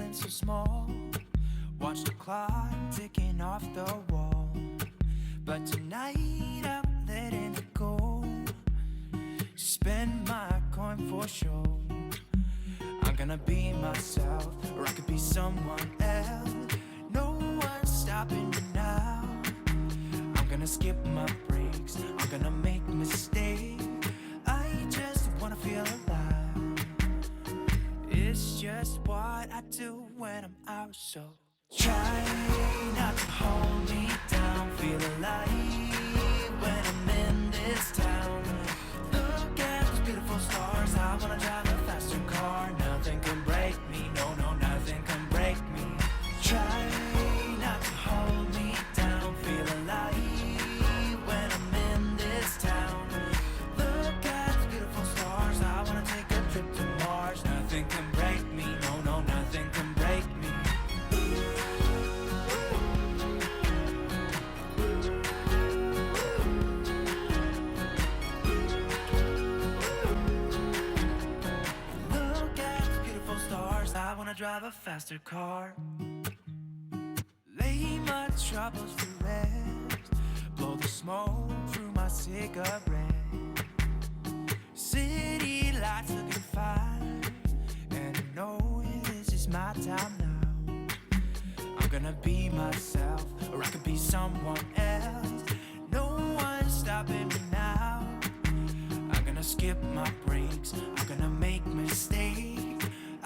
feeling so small. Watch the clock ticking off the wall. But tonight I'm letting it go. Spend my coin for sure. I'm gonna be myself, or I could be someone else. No one's stopping me now. I'm gonna skip my breaks, I'm gonna make mistakes. I just wanna feel alive. It's just what I do when I'm out, so try not to hold me down. Feel alive when I'm in this town. Look at those beautiful stars. I wanna drive a faster car. Nothing can break me, no, no, nothing can break me. Try not to hold me down. Feel alive when I'm in this town. Look at those beautiful stars. I wanna take a trip to Mars. Nothing can break me, no, no, nothing can break me. I wanna drive a faster car. Lay my troubles to rest. Blow the smoke through my cigarette. City lights looking fine, and I know this is my time now. I'm gonna be myself, or I could be someone else. No one's stopping me now. I'm gonna skip my breaks, I'm gonna make mistakes.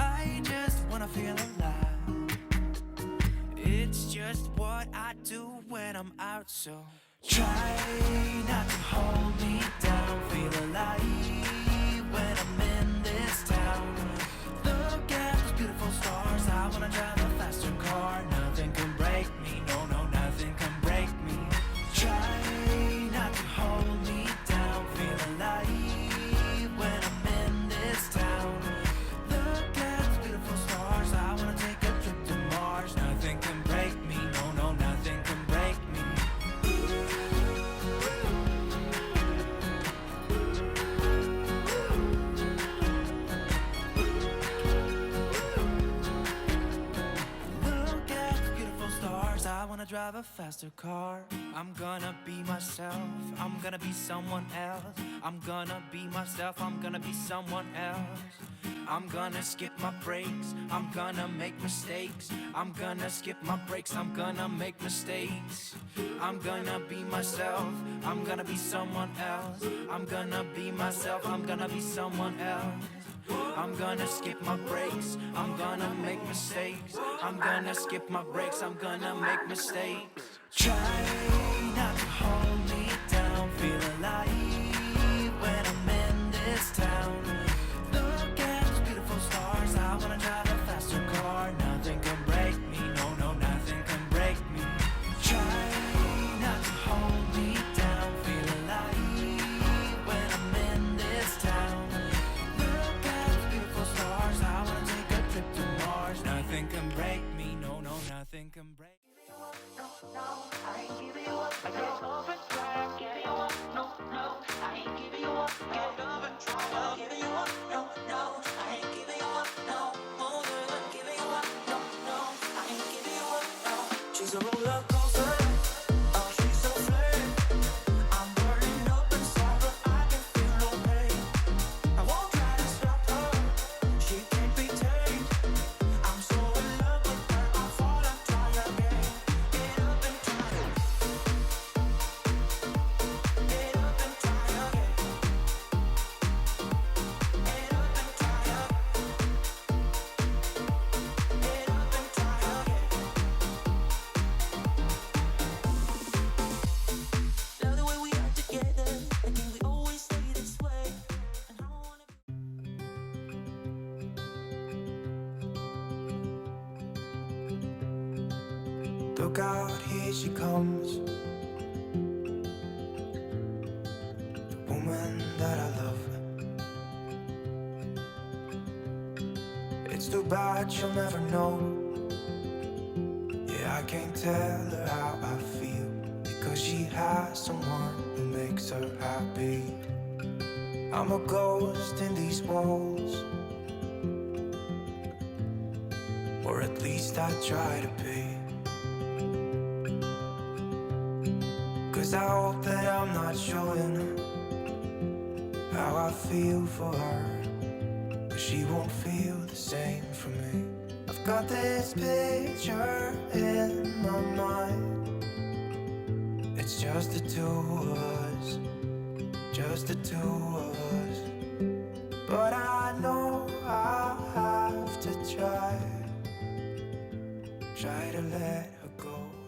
I just wanna feel alive. It's just what I do when I'm out, so try not to hold me down. Feel alive when I'm in this town. Look at those beautiful stars. I wanna drive a faster car. Nothing can break me, no, no, nothing can break me. Try not to hold me down. Feel alive when I'm in this town. I wanna take a trip to Mars. Nothing can break me, no, no, nothing can break me. Look at the beautiful stars. I wanna drive a faster car. I'm gonna be myself, I'm gonna be someone else. I'm gonna be myself, I'm gonna be someone else. I'm gonna skip my breaks, I'm gonna make mistakes. I'm gonna skip my breaks, I'm gonna make mistakes. I'm gonna be myself, I'm gonna be someone else. I'm gonna be myself, I'm gonna be someone else. I'm gonna skip my breaks, I'm gonna make mistakes. I'm gonna skip my breaks, I'm gonna make mistakes. Try not to hold me down. Feel alive when I'm in this town. Look at those beautiful stars. I wanna drive a faster car. Nothing can break me, no, no, nothing can break me. Try not to hold me down. Feel alive when I'm in this town. Look at those beautiful stars. I wanna take a trip to Mars. Nothing can break me, no, no, nothing can break me. No, no, I ain't giving you up. I get over try, giving you up. No, no, I ain't giving you up. Get over try, giving you up. No, no, I ain't giving you up. No, more than giving you up. No, no, I ain't giving you up. No, she's a roller coaster. Oh, she's so flame. I'm burning up inside, but I can feel no pain. I won't try to stop her. She can't be tamed. I'm so in love with her. I fall and try again. Get up and try again. Get up and try again. Get up and try again. Get up and try again. Love the way we are together. I think we always stay this way. And I wanna Look out, here she comes. The woman that I love. It's too bad she'll never know. Yeah, I can't tell her how I feel, because she has someone who makes her happy. I'm a ghost in these walls, or at least I try to be. 'Cause I hope that I'm not showing her how I feel for her, but she won't feel the same for me. I've got this picture in my mind. It's just the two of us, just the two of us. But I know I have to try to let her go.